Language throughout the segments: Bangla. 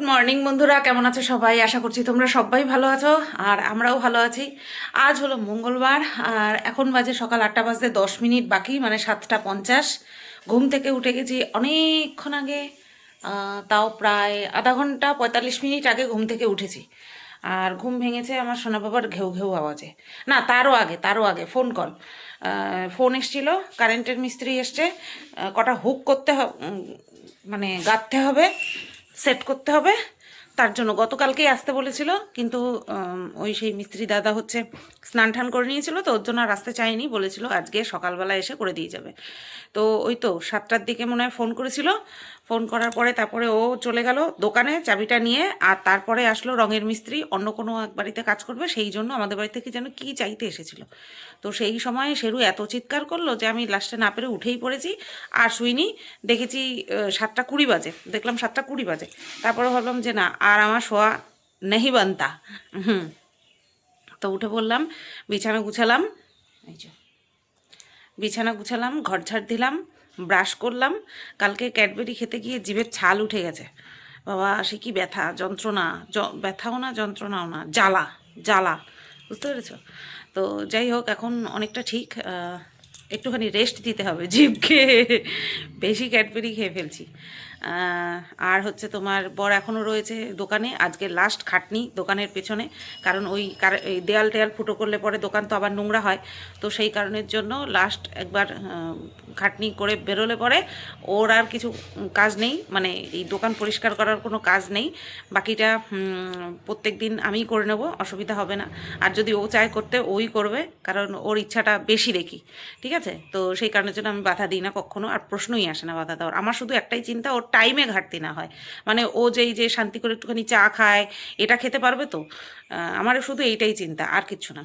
মর্নিং বন্ধুরা, কেমন আছো সবাই? আশা করছি তোমরা সবাই ভালো আছো আর আমরাও ভালো আছি। আজ হলো মঙ্গলবার আর এখন বাজে সকাল 8টা বাজতে 10 মিনিট বাকি, মানে 7টা 50। ঘুম থেকে উঠে গেছি অনেকক্ষণ আগে, তাও প্রায় আধা ঘন্টা 45 মিনিট আগে ঘুম থেকে উঠেছি। আর ঘুম ভেঙেছে আমার সোনা বাবার ঘেউ ঘেউ আওয়াজে। না, তারও আগে ফোন কল, ফোন এসছিল, কারেন্টের মিস্ত্রি এসছে, কটা হুক করতে মানে গাঁথতে হবে, সেট করতে হবে। তার জন্য গতকালকেই আসতে বলেছিল, কিন্তু ওই সেই মিস্ত্রি দাদা হচ্ছে স্নান টান করে নিয়েছিল, তো ওর জন্য আর আসতে চায়নি, বলেছিল আজকে সকালবেলা এসে করে দিয়ে যাবে। তো ওই তো 7টার দিকে মনে হয় ফোন করেছিল। ফোন করার পরে তারপরে ও চলে গেল দোকানে চাবিটা নিয়ে, আর তারপরে আসলো রঙের মিস্ত্রি, অন্য কোনো এক বাড়িতে কাজ করবে, সেই জন্য আমাদের বাড়ি থেকে যেন কী চাইতে এসেছিল। তো সেই সময় শেরু এত চিৎকার করলো যে আমি লাস্টে না পেরে উঠেই পড়েছি, আর শুইনি। দেখেছি 7টা 20 বাজে, দেখলাম 7টা 20 বাজে। তারপরে ভাবলাম যে না, আর আমার শোয়া নেহি বানতা। হুম। তো উঠে পড়লাম, বিছানা গুছালাম, এই যে বিছানা গুছালাম, ঘর ঝাড় দিলাম, ব্রাশ করলাম। কালকে ক্যাডবেরি খেতে গিয়ে জিভের ছাল উঠে গেছে বাবা, সে কি ব্যথা যন্ত্রণা, ব্যথাও না যন্ত্রণাও না, জ্বালা জ্বালা, বুঝতে পেরেছ? তো যাই হোক, এখন অনেকটা ঠিক, একটুখানি রেস্ট দিতে হবে জিভকে, বেশি ক্যাডবেরি খেয়ে ফেলছি। আর হচ্ছে তোমার বর এখনও রয়েছে দোকানে, আজকে লাস্ট খাটনি দোকানের পেছনে, কারণ এই দেয়াল টেয়াল ফুটো করলে পরে দোকান তো আবার নোংরা হয়, তো সেই কারণের জন্য লাস্ট একবার খাটনি করে বেরোলে পরে ওর আর কিছু কাজ নেই, মানে এই দোকান পরিষ্কার করার কোনো কাজ নেই। বাকিটা প্রত্যেক দিন আমিই করে নেব, অসুবিধা হবে না। আর যদি ও চায় করতে, ওই করবে, কারণ ওর ইচ্ছাটা বেশি দেখি, ঠিক আছে? তো সেই কারণের জন্য আমি বাধা দিই না কখনো, আর প্রশ্নই আসে না বাধা দেওয়ার। আমার শুধু একটাই চিন্তা, ওর টাইমে ঘাটতি না হয়, মানে ও যে শান্তি করে একটুখানি চা খায়, এটা খেতে পারবে তো। আমার শুধু এইটাই চিন্তা, আর কিচ্ছু না।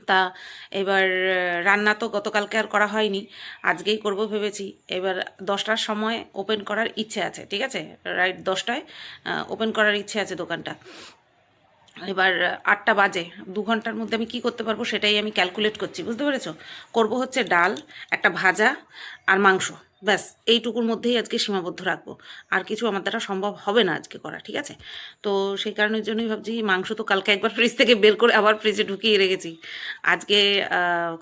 তা এবার রান্না তো গতকালকে আর করা হয়নি, আজকেই করব ভেবেছি। এবার 10টার সময় ওপেন করার ইচ্ছে আছে, ঠিক আছে? রাইট 10টায় ওপেন করার ইচ্ছে আছে দোকানটা। এবার 8টা বাজে, 2 ঘন্টার মধ্যে আমি কি করতে পারবো সেটাই আমি ক্যালকুলেট করছি, বুঝতে পেরেছো? করব হচ্ছে ডাল, একটা ভাজা আর মাংস, ব্যাস এইটুকুর মধ্যেই আজকে সীমাবদ্ধ রাখবো। আর কিছু আমার দ্বারা সম্ভব হবে না আজকে করা, ঠিক আছে? তো সেই কারণের জন্যই ভাবছি, মাংস তো কালকে একবার ফ্রিজ থেকে বের করে আবার ফ্রিজে ঢুকিয়ে রেখেছি, আজকে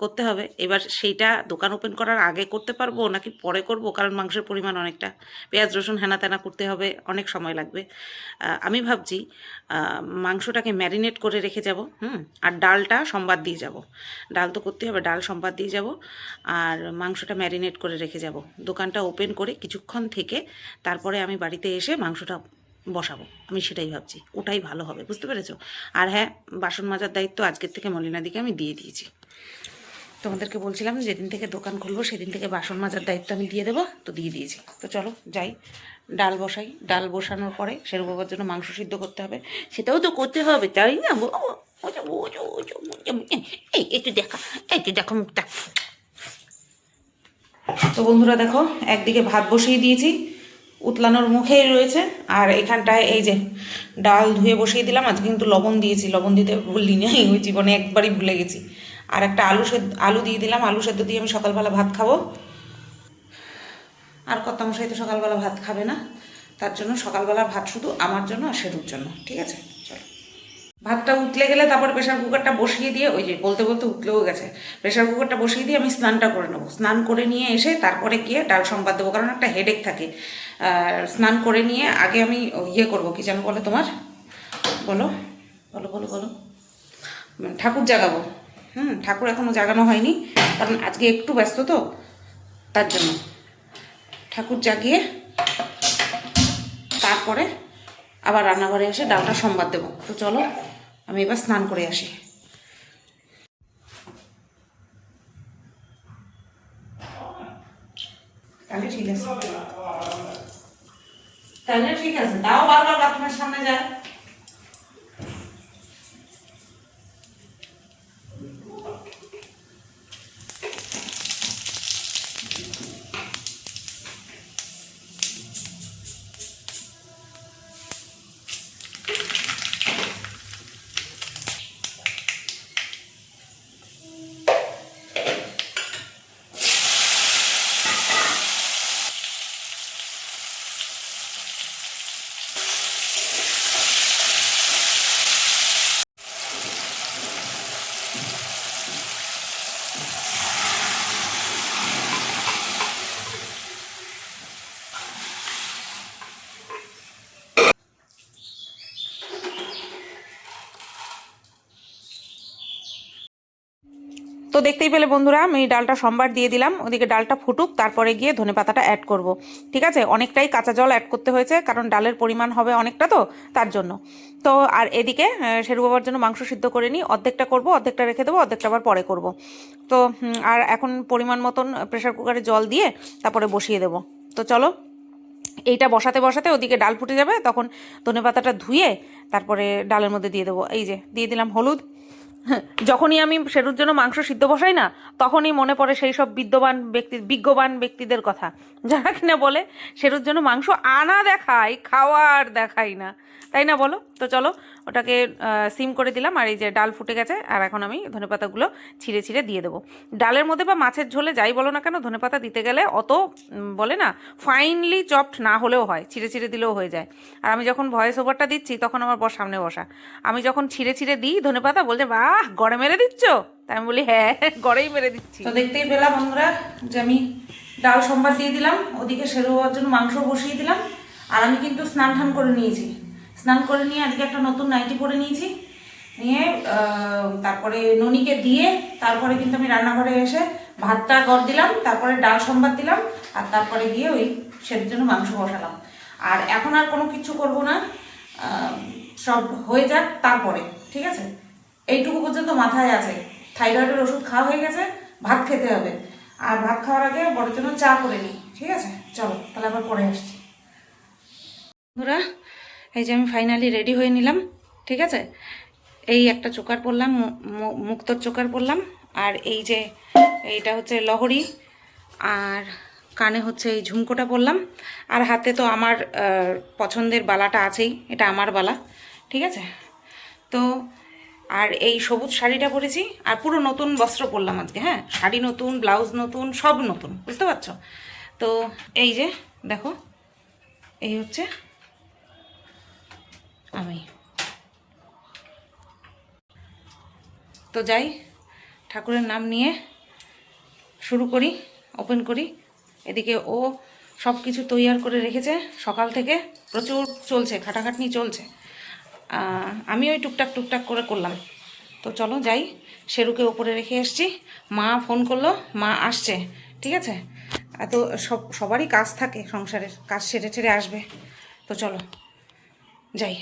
করতে হবে। এবার সেইটা দোকান ওপেন করার আগে করতে পারবো নাকি পরে করব, কারণ মাংসের পরিমাণ অনেকটা, পেঁয়াজ রসুন হেনা তেনা করতে হবে, অনেক সময় লাগবে। আমি ভাবছি মাংসটাকে ম্যারিনেট করে রেখে যাব, আর ডালটা সোমবার দিয়ে যাব। ডাল তো করতে হবে, ডাল সোমবার দিয়ে যাব, আর মাংসটা ম্যারিনেট করে রেখে যাব। দোকানটা ওপেন করে কিছুক্ষণ থেকে তারপরে আমি বাড়িতে এসে মাংসটা বসাবো, আমি সেটাই ভাবছি, ওটাই ভালো হবে, বুঝতে পেরেছো? আর হ্যাঁ, বাসন মাজার দায়িত্ব আজকের থেকে মলিনাদিকে আমি দিয়ে দিয়েছি। তোমাদেরকে বলছিলাম যেদিন থেকে দোকান খুলবো সেদিন থেকে বাসন মাজার দায়িত্ব আমি দিয়ে দেবো, তো দিয়ে দিয়েছি। তো চলো যাই, ডাল বসাই। ডাল বসানোর পরে শেরু বাবার জন্য মাংস সিদ্ধ করতে হবে, সেটাও তো করতে হবে, তাই না? এই একটু দেখা, একটু দেখো মুখটা। তো বন্ধুরা দেখো, একদিকে ভাত বসিয়ে দিয়েছি, উতলানোর মুখেই রয়েছে, আর এখানটায় এই যে ডাল ধুয়ে বসিয়ে দিলাম। আজকে কিন্তু লবণ দিয়েছি, লবণ দিতে ভুললি না, ওই জীবনে একবারই ভুলে গেছি। আর একটা আলু দিয়ে দিলাম, আলু সেদ্ধ দিয়ে আমি সকালবেলা ভাত খাবো। আর কর্তামশাই তো সকালবেলা ভাত খাবে না, তার জন্য সকালবেলা ভাত শুধু আমার জন্য আর শেরুর জন্য, ঠিক আছে? চলো, ভাতটা উতলে গেলে তারপর প্রেশার কুকারটা বসিয়ে দিয়ে, ওই যে বলতে বলতে উতলেও গেছে, প্রেশার কুকারটা বসিয়ে দিয়ে আমি স্নানটা করে নেবো। স্নান করে নিয়ে এসে তারপরে গিয়ে ডাল সম্বাদ দেবো, কারণ একটা হেডেক থাকে। স্নান করে নিয়ে আগে আমি ইয়ে করবো, কি যেন বলে তোমার, বলো বলো বলো বলো, ঠাকুর জাগাবো। ঠাকুর এখনও জাগানো হয়নি, কারণ আজকে একটু ব্যস্ত তো, তার জন্য ঠাকুর জাগিয়ে তারপরে আবার রান্নাঘরে এসে ডালটা সম্বাদ দেবো। তো চলো, আমি এবার স্নান করে আসি। তাহলে ঠিক আছে, তাহলে ঠিক আছে, তাও বারবার বাথরুমের সামনে যায়। তো দেখতেই পেলে বন্ধুরা, আমি ডালটা সোমবার দিয়ে দিলাম, ওদিকে ডালটা ফুটুক, তারপরে গিয়ে ধনেপাতাটা অ্যাড করব। ঠিক আছে, অনেকটাই কাঁচা জল অ্যাড করতে হয়েছে, কারণ ডালের পরিমাণ হবে অনেকটা, তো তার জন্য। তো আর এদিকে শেরু বাবার জন্য মাংস সিদ্ধ করে নিই, অর্ধেকটা করব, অর্ধেকটা রেখে দেবো, অর্ধেকটা আবার পরে করব। তো আর এখন পরিমাণ মতন প্রেশার কুকারে জল দিয়ে তারপরে বসিয়ে দেবো। তো চলো, এইটা বসাতে বসাতে ওদিকে ডাল ফুটে যাবে, তখন ধনেপাতাটা ধুয়ে তারপরে ডালের মধ্যে দিয়ে দেবো। এই যে দিয়ে দিলাম হলুদ। যখনই আমি শেরুর জন্য মাংস সিদ্ধ বসাই না, তখনই মনে পড়ে সেই সব বিজ্ঞবান ব্যক্তিদের কথা, যারা কিনা বলে শেরুর জন্য মাংস আনা দেখাই, খাওয়ার দেখাই না, তাই না বলো? তো চলো, ওটাকে সিম করে দিলাম, আর এই যে ডাল ফুটে গেছে, আর এখন আমি ধনেপাতাগুলো ছিঁড়ে ছিঁড়ে দিয়ে দেবো। ডালের মধ্যে বা মাছের ঝোলে যাই বলো না কেন, ধনেপাতা দিতে গেলে অত বলে না ফাইনলি চপড না হলেও হয়, ছিঁড়ে ছিঁড়ে দিলেও হয়ে যায়। আর আমি যখন ভয়েস ওভারটা দিচ্ছি, তখন আমার বর সামনে বসা, আমি যখন ছিঁড়ে ছিঁড়ে দিই ধনেপাতা, বলছে বাহ গড়ে মেরে দিচ্ছ, তাই আমি বলি হ্যাঁ গড়েই মেরে দিচ্ছি। তো দেখতেই পেলাম বন্ধুরা যে আমি ডাল সোমবার দিয়ে দিলাম, ওদিকে শেরু হওয়ার জন্য মাংস বসিয়ে দিলাম। আর আমি কিন্তু স্নান টান করে নিয়েছি, স্নান করে নিয়ে আজকে একটা নতুন নাইটি পরে নিয়েছি, নিয়ে তারপরে ননিকে দিয়ে তারপরে কিন্তু আমি রান্নাঘরে এসে ভাতটা গড় দিলাম, তারপরে ডাল সোমবার দিলাম, আর তারপরে গিয়ে ওই সেটার জন্য মাংস বসালাম। আর এখন আর কোনো কিছু করব না, সব হয়ে যাক তারপরে, ঠিক আছে? এইটুকু পর্যন্ত মাথায় আছে, থাইরয়েডের ওষুধ খাওয়া হয়ে গেছে, ভাত খেতে হবে। আর ভাত খাওয়ার আগে বড়ের জন্য চা করে নিই, ঠিক আছে? চলো তাহলে আবার পরে আসছি। বন্ধুরা, এই যে আমি ফাইনালি রেডি হয়ে নিলাম, ঠিক আছে? এই একটা চোকার পরলাম, মুক্তোর চোকার পরলাম, আর এই যে এইটা হচ্ছে লহরি, আর কানে হচ্ছে এই ঝুমকোটা পরলাম, আর হাতে তো আমার পছন্দের বালাটা আছেই, এটা আমার বালা, ঠিক আছে? তো আর এই সবুজ শাড়িটা পরেছি, আর পুরো নতুন বস্ত্র পরলাম আজকে। হ্যাঁ, শাড়ি নতুন, ব্লাউজ নতুন, সব নতুন, বুঝতে পারছো? তো এই যে দেখো, এই হচ্ছে আমি। তো যাই, ঠাকুরের নাম নিয়ে শুরু করি, ওপেন করি। এদিকে ও সব কিছু তৈয়ার করে রেখেছে, সকাল থেকে প্রচুর চলছে, খাটাখাটনি চলছে, আমি ওই টুকটাক টুকটাক করে করলাম। তো চলো যাই, শেরুকে ওপরে রেখে এসছি, মা ফোন করলো, মা আসছে, ঠিক আছে? এত সবারই কাজ থাকে, সংসারের কাজ সেরে ছেড়ে আসবে। তো চলো যাই।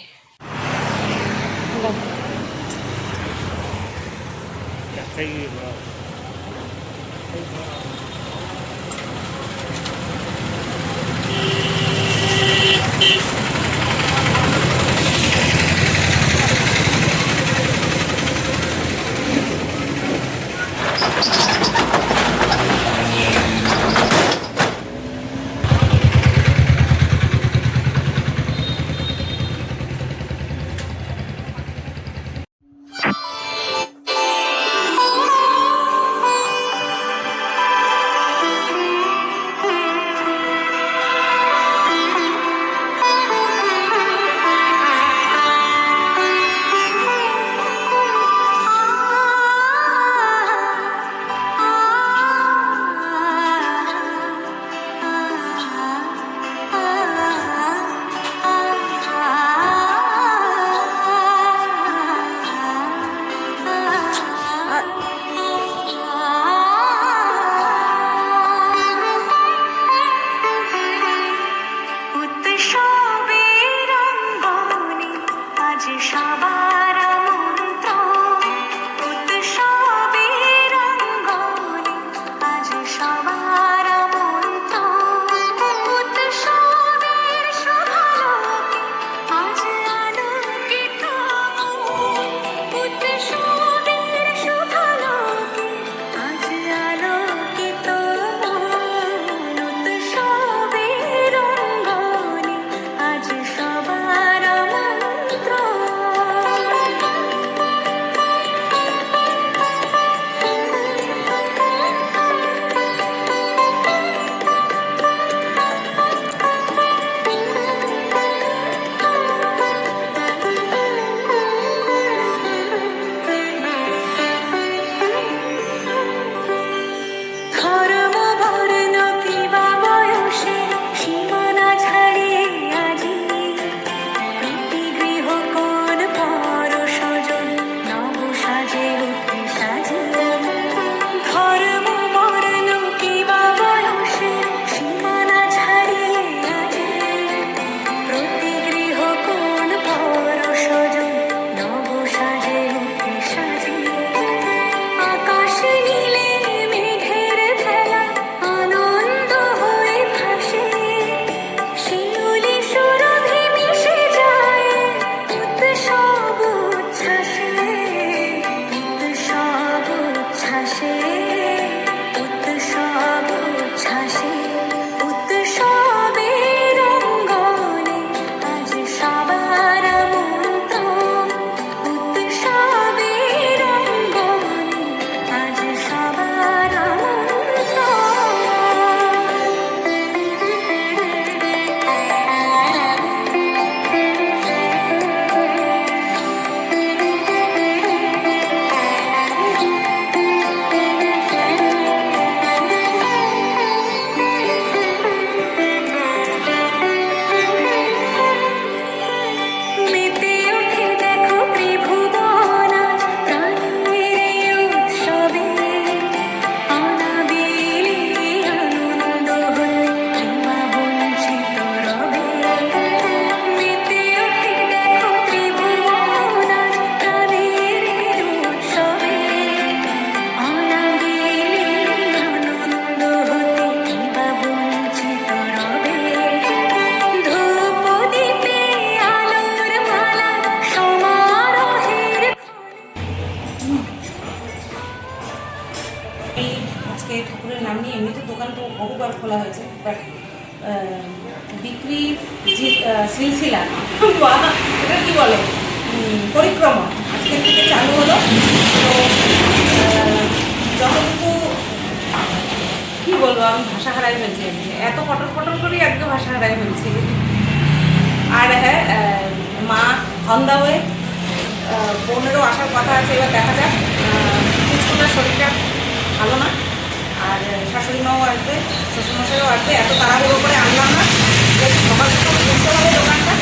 উচ্ছ্বাসে উৎসব উচ্ছ্বাসে উৎসবের অঙ্গনে আজ সবার আমন্ত্রণ উৎসবের অঙ্গনে আজ সবার মেতে ওঠে দেখো ত্রিভুবন আজ প্রাণের এই উৎসবে অনাবিলি আনন্দ হতে কিংবা বঞ্চিত রবে মেতে ওঠে দেখো ত্রিভুবন আজ প্রাণের এই উৎসবে অনাবিলি আনন্দ হতে কিংবা বঞ্চিত রবে ধূপ দীপে আলোর মালা সমারোহের এই আজকে ঠাকুরের নাম নিয়ে এমনিতে দোকান তো বহুবার খোলা হয়েছে বাট বিক্রি যে সিলসিলা বা এটা কি বলে পরিক্রমা আজকে থেকে চালু হলো তো যতটুকু কি বলবো আমি ভাষা হারাই ফেলছি আজকে এত পটর পটর করেই একদম ভাষা হারাই ফেলছি আর হ্যাঁ মা অন দ্য ওয়ে বোনেরও আসার কথা আছে এবার দেখা যাক কিছুটা শরীরটা ভালো না আর শাশুড়ি মাও আসবে শ্বশুরমশাইও আসবে এত তাড়াহুড়ো করে আনলাম না যেহেতু সকাল সকাল বুঝতে হবে দোকানটা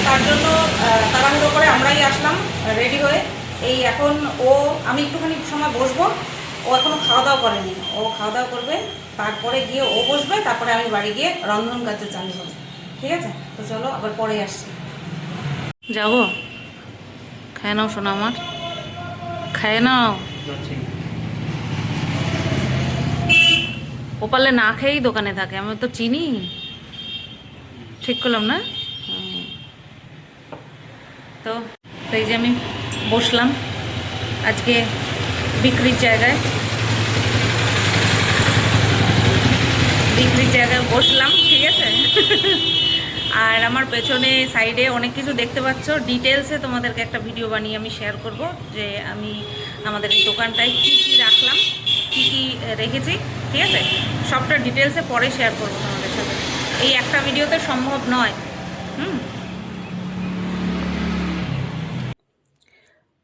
তার জন্য তাড়াহুড়ো করে আমরাই আসলাম রেডি হয়ে এই এখন আমি একটুখানি সময় বসবো ও এখনও খাওয়া দাওয়া করেনি ও খাওয়া দাওয়া করবে তারপরে গিয়ে ও বসবে তারপরে আমি বাড়ি গিয়ে রন্ধন কার্য চালু হবে ঠিক আছে তো চলো আবার পরে আসছি যাবো খায় নাও শোনা আমার খায় নাও ও পারলে না খেয়েই দোকানে থাকে আমি তো চিনি ঠিক করলাম না তো এই যে আমি বসলাম আজকে বিক্রির জায়গায় বসলাম ঠিক আছে আর আমার পেছনে সাইডে অনেক কিছু দেখতে পাচ্ছ ডিটেলসে তোমাদেরকে একটা ভিডিও বানিয়ে আমি শেয়ার করব যে আমি আমাদের এই দোকানটায় কী কী রাখলাম কী কী রেখেছি ঠিক আছে সবটা ডিটেলসে পরে শেয়ার করবো তোমাদের সাথে এই একটা ভিডিওতে সম্ভব নয়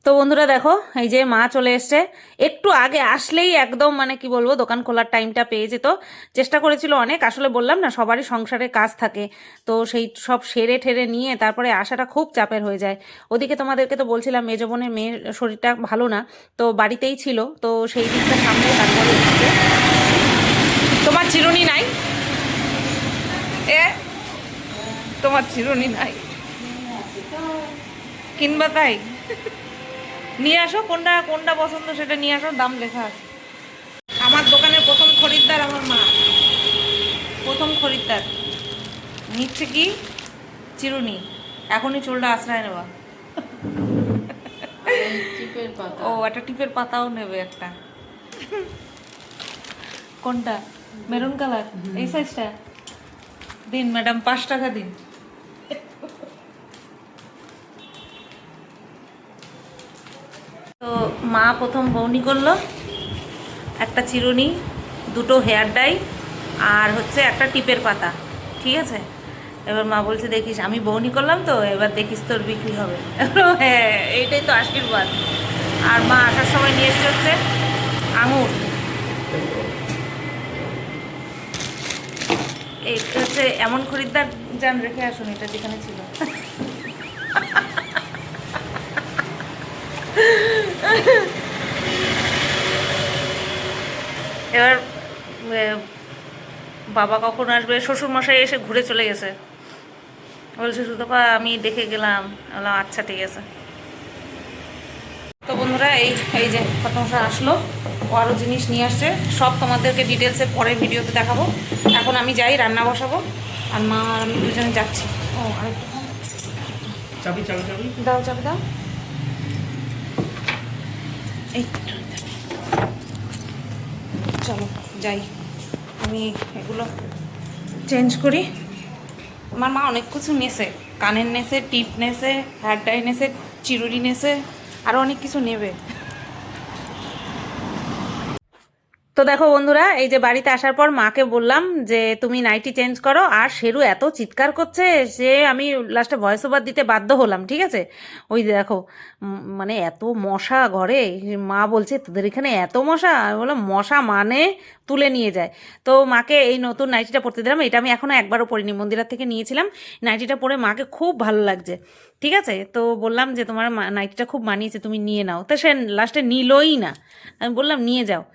তো বন্ধুরা দেখো এই যে মা চলে এসছে একটু আগে আসলেই একদম মানে কি বলবো দোকান খোলার টাইমটা পেয়ে যেত চেষ্টা করেছিল অনেক আসলে বললাম না সবারই সংসারে কাজ থাকে তো সেই সব সেরে ঠেরে নিয়ে তারপরে আসাটা খুব চাপের হয়ে যায় ওদিকে তোমাদেরকে তো বলছিলাম মেজ বোনের মেয়ের শরীরটা ভালো না তো বাড়িতেই ছিল তো সেই দিকটা সামনে তারপরে এসছে তোমার চিরুনি নাই তোমার চিরুনি নাই কিনবা তাই নিয়ে আসো কোনটা কোনটা পছন্দ সেটা নিয়ে আসো দাম লেখা আছে আমার দোকানের প্রথম খরিদ্দার আমার মা প্রথম খরিদ্দার নিচ্ছে কি চিরুনি এখনই চুলটা আশ্রয় নেওয়া ও একটা টিপের পাতাও নেবে একটা কোনটা মেরুন কালার এই সাইজটা দিন ম্যাডাম 5 টাকা দিন তো মা প্রথম বউনি করলো একটা চিরুনি দুটো হেয়ার ডাই আর হচ্ছে একটা টিপের পাতা ঠিক আছে এবার মা বলছে দেখিস আমি বউনি করলাম তো এবার দেখিস তোর বিক্রি হবে হ্যাঁ এইটাই তো আশীর্বাদ আর মা আসার সময় নিয়ে এসছে হচ্ছে আঙুর এই হচ্ছে এমন খরিদ্দার যান রেখে আসুন এটা যেখানে ছিল এবার বাবা কখন আসবে শ্বশুরমশাই এসে ঘুরে চলে গেছে বলছে সুতপা আমি দেখে গেলাম বললাম আচ্ছা ঠিক আছে তো বন্ধুরা এই যে কতমশা আসলো ও আরও জিনিস নিয়ে আসছে সব তোমাদেরকে ডিটেলসে পরে ভিডিওতে দেখাবো এখন আমি যাই রান্না বসাবো আর মা আর আমি দুজনে যাচ্ছি ও আরেকটু চাবি দাও চাবি দাও এই চলো যাই, আমি এগুলো চেঞ্জ করি। আমার মা অনেক কিছু নেছে, কানের নেছে, টিপ নেছে, হেয়ার ডাই নেছে, চিরুনি নেছে, আরও অনেক কিছু নেবে। তো দেখো বন্ধুরা, এই যে বাড়িতে আসার পর মাকে বললাম যে তুমি নাইটি চেঞ্জ করো, আর শেরু এত চিৎকার করছে সে আমি লাস্টে ভয়েস ওভার দিতে বাধ্য হলাম। ঠিক আছে, ওই দেখো মানে এত মশা ঘরে, মা বলছে তোদের এখানে এত মশা। আমি বললাম মশা মানে তুলে নিয়ে যায়। তো মাকে এই নতুন নাইটিটা পরতে দিলাম, এটা আমি এখনও একবারও পরিনি, মন্দিরা থেকে নিয়েছিলাম। নাইটিটা পরে মাকে খুব ভালো লাগছে। ঠিক আছে, তো বললাম যে তোমার নাইটিটা খুব মানিয়েছে, তুমি নিয়ে নাও। তো সে লাস্টে নিলই না, আমি বললাম নিয়ে যাও।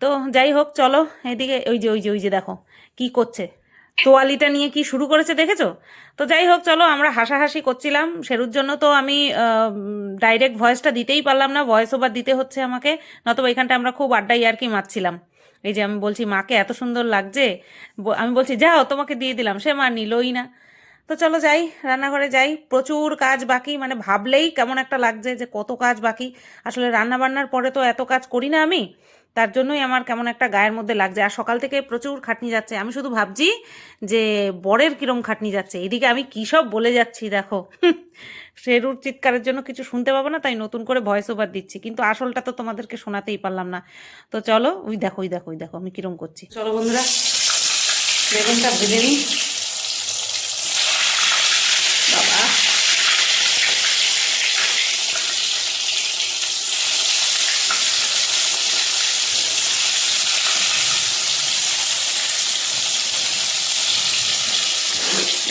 তো যাই হোক চলো, এদিকে ওই যে দেখো কি করছে, তোয়ালিটা নিয়ে কি শুরু করেছে দেখেছো? তো যাই হোক চলো, আমরা হাসাহাসি করছিলাম শেরুর জন্য। তো আমি ডাইরেক্ট ভয়েসটা দিতেই পারলাম না, ভয়েস ওভার দিতে হচ্ছে আমাকে, নতবা এখানটা আমরা খুব আড্ডাই আর কি মারছিলাম। এই যে আমি বলছি মাকে এত সুন্দর লাগছে, আমি বলছি যাও তোমাকে দিয়ে দিলাম, সে মা নিলই না। তো চলো যাই, রান্নাঘরে যাই, প্রচুর কাজ বাকি, মানে ভাবলেই কেমন একটা লাগছে যে কত কাজ বাকি। আসলে রান্না বান্নার পরে তো এত কাজ করি না আমি, তার জন্যই আমার কেমন একটা গায়ের মধ্যে লাগছে। আর সকাল থেকে প্রচুর খাটনি যাচ্ছে, আমি শুধু ভাবছি যে বরের কিরম খাটনি যাচ্ছে, এদিকে আমি কী সব বলে যাচ্ছি দেখো। শেরুর চিৎকারের জন্য কিছু শুনতে পাবো না, তাই নতুন করে ভয়েস ওভার দিচ্ছি, কিন্তু আসলটা তো তোমাদেরকে শোনাতেই পারলাম না। তো চলো, ওই দেখো আমি কিরম করছি। চলো বন্ধুরা, বেগুনটা ভেজে নিই। বাবা,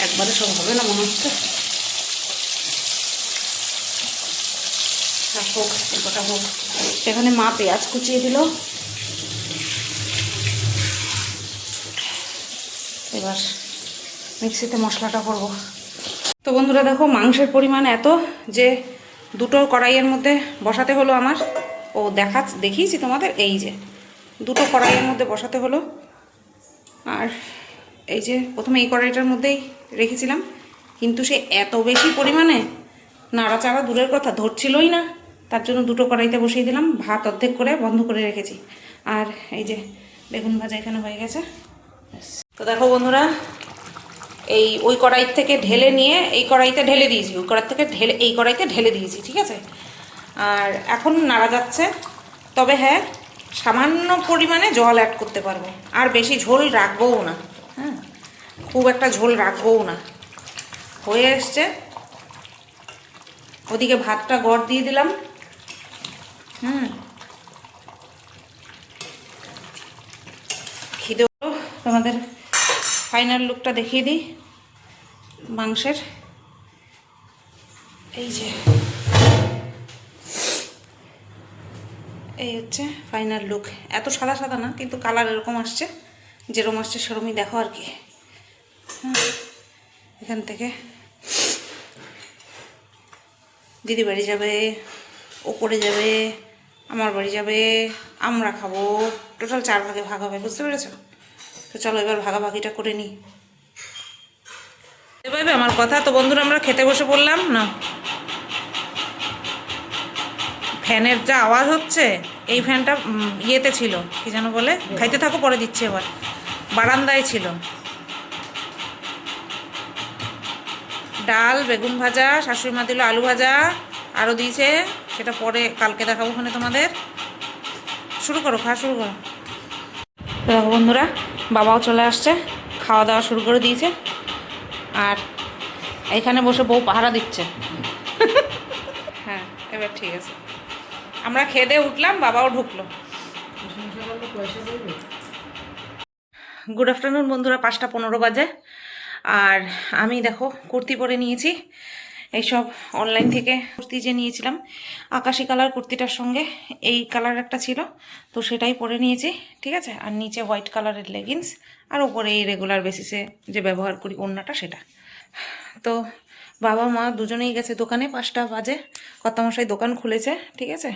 একবারে সব হবে না মনে হচ্ছে, হোক এতটা হোক। সেখানে মা পেঁয়াজ কুচিয়ে দিল, এবার মিক্সিতে মশলাটা করব। তো বন্ধুরা দেখো, মাংসের পরিমাণ এত যে দুটো কড়াইয়ের মধ্যে বসাতে হলো আমার। ও দেখিয়েছি তোমাদের, এই যে দুটো কড়াইয়ের মধ্যে বসাতে হলো। আর এই যে প্রথমে এই কড়াইটার মধ্যেই রেখেছিলাম, কিন্তু সে এত বেশি পরিমাণে নাড়াচাড়া দূরের কথা ধরছিলই না, তার জন্য দুটো কড়াইতে বসিয়ে দিলাম, ভাত অর্ধেক করে বন্ধ করে রেখেছি। আর এই যে বেগুন ভাজা এখানে হয়ে গেছে। তো দেখো বন্ধুরা, ওই কড়াই থেকে ঢেলে নিয়ে এই কড়াইতে ঢেলে দিয়েছি, ওই কড়াই থেকে ঢেলে এই কড়াইতে ঢেলে দিয়েছি। ঠিক আছে, আর এখন নাড়া যাচ্ছে, তবে হ্যাঁ সামান্য পরিমাণে জল অ্যাড করতে পারবো, আর বেশি ঝোল রাখবোও না। হ্যাঁ, খুব একটা ঝোল রাখবোও না। হয়ে এসছে, ওদিকে ভাতটা গড় দিয়ে দিলাম। খিদে হলো, তোমাদের ফাইনাল লুকটা দেখিয়ে দিই মাংসের। এই যে এই হচ্ছে ফাইনাল লুক। এত সাদা সাদা না, কিন্তু কালার এরকম আসছে, যেরকম আসছে সেরকমই দেখো আর কি। এখান থেকে দিদি বাড়ি যাবে, ওপরে যাবে, আমার বাড়ি যাবে, আমরা খাবো, টোটাল 4 ভাগে ভাগ হবে, বুঝতে পেরেছ? তো চলো এবার ভাগাভাগিটা করে নিই। এভাবে আমার কথা। তো বন্ধুরা, আমরা খেতে বসে পড়লাম না, ফ্যানের যা আওয়াজ হচ্ছে, এই ফ্যানটা ইয়েতে ছিল, কি যেন বলে, খাইতে থাকো পরে দিচ্ছে, এবার বারান্দায় ছিল। ডাল, বেগুন ভাজা, শাশুড়ি মা দিল আলু ভাজা, আরও দিয়েছে, সেটা পরে কালকে দেখাবো ওখানে তোমাদের। শুরু করো, খাওয়া শুরু করো। দেখো বন্ধুরা, বাবাও চলে আসছে, খাওয়া দাওয়া শুরু করে দিয়েছে, আর এখানে বসে বউ পাহারা দিচ্ছে। হ্যাঁ, এবার ঠিক আছে, আমরা খেয়ে দিয়ে উঠলাম, বাবাও ঢুকলো। গুড আফটারনুন বন্ধুরা, 5টা 15 বাজে। আর আমি দেখো কুর্তি পরে নিয়েছি, এইসব অনলাইন থেকে কুর্তি যে নিয়েছিলাম, আকাশি কালার কুর্তিটার সঙ্গে এই কালার একটা ছিল, তো সেটাই পরে নিয়েছি। ঠিক আছে, আর নিচে হোয়াইট কালারের লেগিংস, আর ওপরে এই রেগুলার বেসিসে যে ব্যবহার করি ওড়নাটা, সেটা। তো বাবা মা দুজনেই গেছে দোকানে, 5টা বাজে, কর্তামশাই দোকান খুলেছে। ঠিক আছে,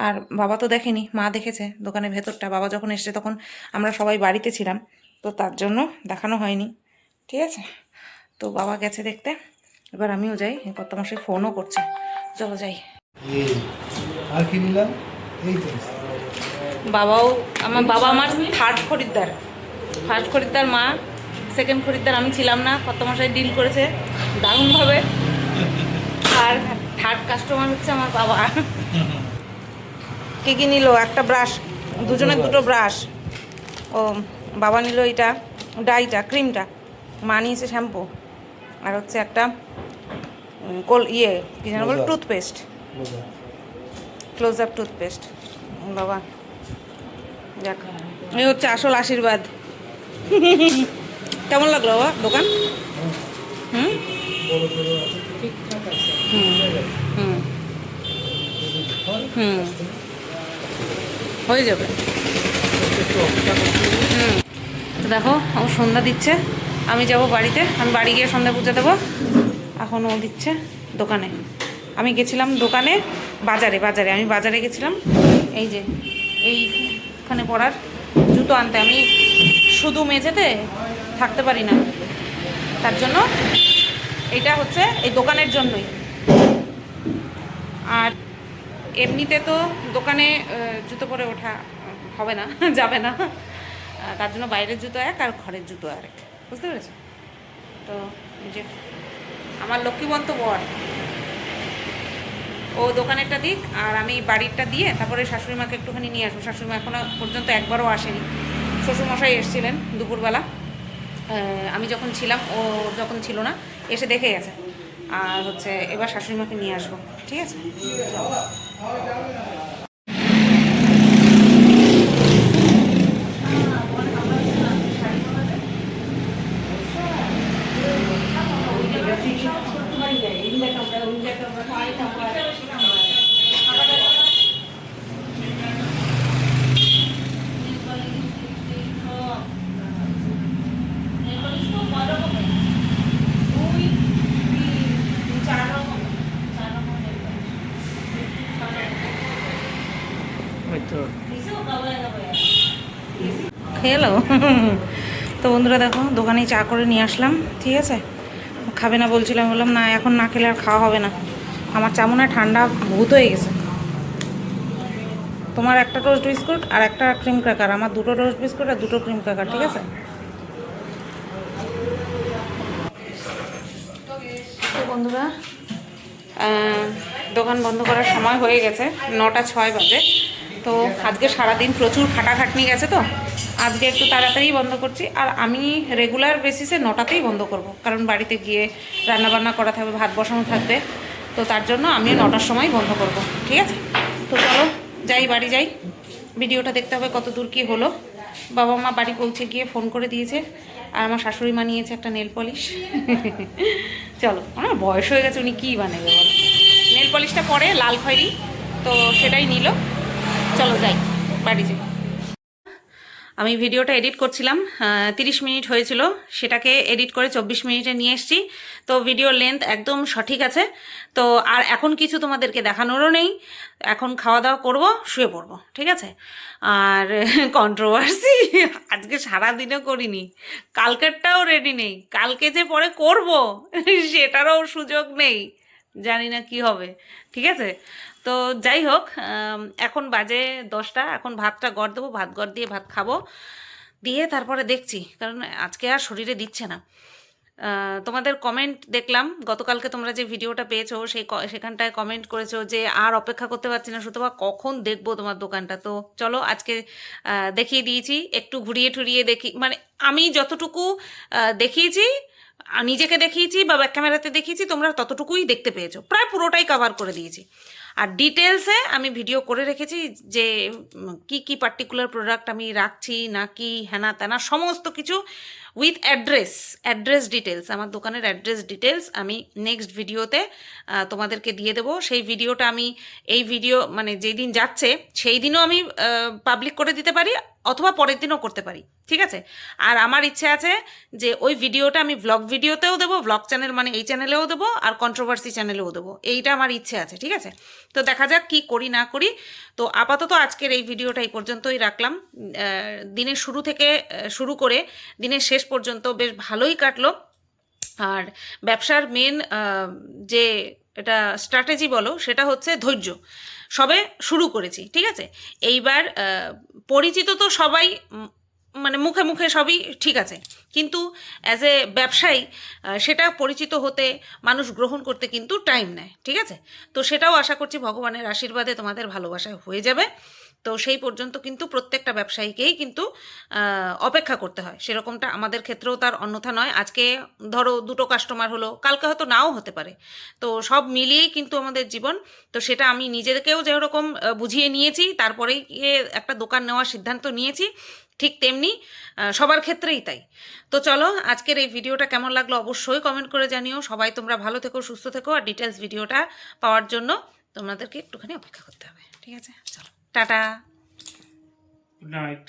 আর বাবা তো দেখেনি, মা দেখেছে দোকানের ভেতরটা। বাবা যখন এসছে তখন আমরা সবাই বাড়িতে ছিলাম, তো তার জন্য দেখানো হয়নি। ঠিক আছে, তো বাবা গেছে দেখতে, এবার আমিও যাই, কর্তামশাই ফোনও করছে, চলো যাই। আর কি নিলাম, এই তো বাবাও, আমার বাবা আমার থার্ড খরিদ্দার, ফার্স্ট খরিদ্দার মা, সেকেন্ড খরিদ্দার আমি ছিলাম না, কত মাসায় ডিল করেছে দারুণভাবে। আর থার্ড কাস্টমার হচ্ছে আমার বাবা। কী কী নিল? একটা ব্রাশ, দুজনের দুটো ব্রাশ। ও বাবা নিল এটা ডাইটা, ক্রিমটা, মা নিয়েছে শ্যাম্পু, আর হচ্ছে একটা কী যেন বল, টুথপেস্ট, ক্লোজ আপ টুথপেস্ট। বাবা যাক, এই হচ্ছে আসল আশীর্বাদ। কেমন লাগলো বাবা দোকান? হুম হুম হুম হয়ে যাবে। দেখো আমার সন্ধ্যা দিচ্ছে, আমি যাব বাড়িতে, আমি বাড়ি গিয়ে সন্ধ্যা পুজো দেবো। এখন ও দিচ্ছে দোকানে, আমি গেছিলাম দোকানে, বাজারে আমি বাজারে গেছিলাম। এই যে এইখানে পরার জুতো আনতে, আমি শুধু মেঝেতে থাকতে পারি না, তার জন্য এটা হচ্ছে এই দোকানের জন্যই। আর এমনিতে তো দোকানে জুতো পরে ওঠা হবে না, যাবে না, তার জন্য বাইরের জুতো এক আর ঘরের জুতো আরেক, বুঝতে পেরেছো? তো যে আমার লক্ষ্মীবন্ত বর, ও দোকানেরটা দিক আর আমি বাড়িরটা দিয়ে তারপরে শাশুড়ি মাকে একটুখানি নিয়ে আসবো। শাশুড়ি মা এখনও পর্যন্ত একবারও আসেনি, শ্বশুরমশাই এসেছিলেন দুপুরবেলা, আমি যখন ছিলাম, ও যখন ছিল না, এসে দেখে গেছে। আর হচ্ছে এবার শাশুড়ি মাকে নিয়ে আসবো, ঠিক আছে? খেয়ে এলো। তো বন্ধুরা দেখো, দোকানেই চা করে নিয়ে আসলাম, ঠিক আছে? খাবে না বলছিলাম, বললাম না এখন না খেলে আর খাওয়া হবে না, আমার চা মনে হয় ঠান্ডা ভূত হয়ে গেছে। তোমার একটা টোস্ট বিস্কুট আর একটা ক্রিম ক্র্যাকার, আমার দুটো টোস্ট বিস্কুট আর দুটো ক্রিম ক্র্যাকার, ঠিক আছে? তো বন্ধুরা দোকান বন্ধ করার সময় হয়ে গেছে, 9:06 বাজে। তো আজকে সারাদিন প্রচুর খাটাখাটনি গেছে, তো আজকে একটু তাড়াতাড়ি বন্ধ করছি। আর আমি রেগুলার বেসিসে 9টাতেই বন্ধ করব, কারণ বাড়িতে গিয়ে রান্নাবান্না করা থাকবে, ভাত বসানো থাকবে, তো তার জন্য আমিও 9টার সময় বন্ধ করব, ঠিক আছে? তো চলো যাই, বাড়ি যাই, ভিডিওটা দেখতে হবে কত দূর কী হলো। বাবা মা বাড়ি পৌঁছে গিয়ে ফোন করে দিয়েছে, আর আমার শাশুড়ি মা নিয়েছে একটা নেল পলিশ। চলো, আমার বয়স হয়ে গেছে, উনি কী বানাবে বলো? নেল পলিশটা পরে লাল খয়েরি, তো সেটাই নিল। চলো যাই, বাড়ি যাই। আমি ভিডিওটা এডিট করছিলাম, 30 মিনিট হয়েছিল, সেটাকে এডিট করে 24 মিনিটে নিয়ে এসেছি। তো ভিডিওর লেন্থ একদম সঠিক আছে। তো আর এখন কিছু তোমাদেরকে দেখানোরও নেই, এখন খাওয়া দাওয়া করবো, শুয়ে পড়বো, ঠিক আছে? আর কন্ট্রোভার্সি আজকে সারাদিনও করিনি, কালকেরটাও রেডি নেই, কালকে যে পরে করব সেটারও সুযোগ নেই, জানি না কি হবে, ঠিক আছে? তো যাই হোক, এখন বাজে 10টা, এখন ভাতটা গড় দেবো, ভাত গড় দিয়ে ভাত খাবো, দিয়ে তারপরে দেখছি, কারণ আজকে আর শরীরে দিচ্ছে না। তোমাদের কমেন্ট দেখলাম, গতকালকে তোমরা যে ভিডিওটা পেয়েছো সেখানটায় কমেন্ট করেছো যে আর অপেক্ষা করতে পারছি না সুতবা, কখন দেখবো তোমার দোকানটা। তো চলো আজকে দেখিয়ে দিয়েছি, একটু ঘুরিয়ে ঠুরিয়ে দেখি, মানে আমি যতটুকু দেখিয়েছি, নিজেকে দেখিয়েছি বা ব্যাক ক্যামেরাতে দেখিয়েছি, তোমরা ততটুকুই দেখতে পেয়েছো, প্রায় পুরোটাই কভার করে দিয়েছি। আর ডিটেলসে আমি ভিডিও করে রেখেছি যে কি কি পার্টিকুলার প্রোডাক্ট আমি রাখছি নাকি হ্যানা ত্যানা সমস্ত কিছু উইথ অ্যাড্রেস ডিটেলস, আমার দোকানের অ্যাড্রেস ডিটেলস আমি নেক্সট ভিডিওতে তোমাদেরকে দিয়ে দেবো। সেই ভিডিওটা আমি এই ভিডিও মানে যেই দিন যাচ্ছে সেই দিনও আমি পাবলিক করে দিতে পারি, অথবা পরের দিনও করতে পারি, ঠিক আছে? আর আমার ইচ্ছে আছে যে ওই ভিডিওটা আমি ব্লগ ভিডিওতেও দেবো, ব্লগ চ্যানেল মানে এই চ্যানেলেও দেবো, আর কন্ট্রোভার্সি চ্যানেলেও দেবো, এইটা আমার ইচ্ছে আছে, ঠিক আছে? তো দেখা যাক কি করি না করি। তো আপাতত আজকের এই ভিডিওটা এই পর্যন্তই রাখলাম। দিনের শুরু থেকে শুরু করে দিনের শেষ পর্যন্ত বেশ ভালোই কাটলো। আর ব্যবসার মেন যে এটা স্ট্র্যাটেজি বলো, সেটা হচ্ছে ধৈর্য। সবে শুরু করেছি, ঠিক আছে। এইবার পরিচিত তো সবাই, মানে মুখে মুখে সবই ঠিক আছে, কিন্তু অ্যাজ এ ব্যবসায়ী সেটা পরিচিত হতে, মানুষ গ্রহণ করতে কিন্তু টাইম নেয়, ঠিক আছে। তো সেটাও আশা করছি ভগবানের আশীর্বাদে তোমাদের ভালোবাসায় হয়ে যাবে। তো সেই পর্যন্ত কিন্তু প্রত্যেকটা ব্যবসায়ীকেই কিন্তু অপেক্ষা করতে হয়, সেরকমটা আমাদের ক্ষেত্রেও তার অন্যথা নয়। আজকে ধরো 2টো কাস্টমার হলো, কালকে হয়তো নাও হতে পারে। তো সব মিলিয়েই কিন্তু আমাদের জীবন। তো সেটা আমি নিজেদেরকেও যেরকম বুঝিয়ে নিয়েছি, তারপরেই গিয়ে একটা দোকান নেওয়ার সিদ্ধান্ত নিয়েছি, ঠিক তেমনি সবার ক্ষেত্রেই তাই। তো চলো, আজকের এই ভিডিওটা কেমন লাগলো অবশ্যই কমেন্ট করে জানিও। সবাই তোমরা ভালো থেকো, সুস্থ থেকো, আর ডিটেলস ভিডিওটা পাওয়ার জন্য তোমাদেরকে একটুখানি অপেক্ষা করতে হবে, ঠিক আছে। চলো, টাটা, গুড নাইট।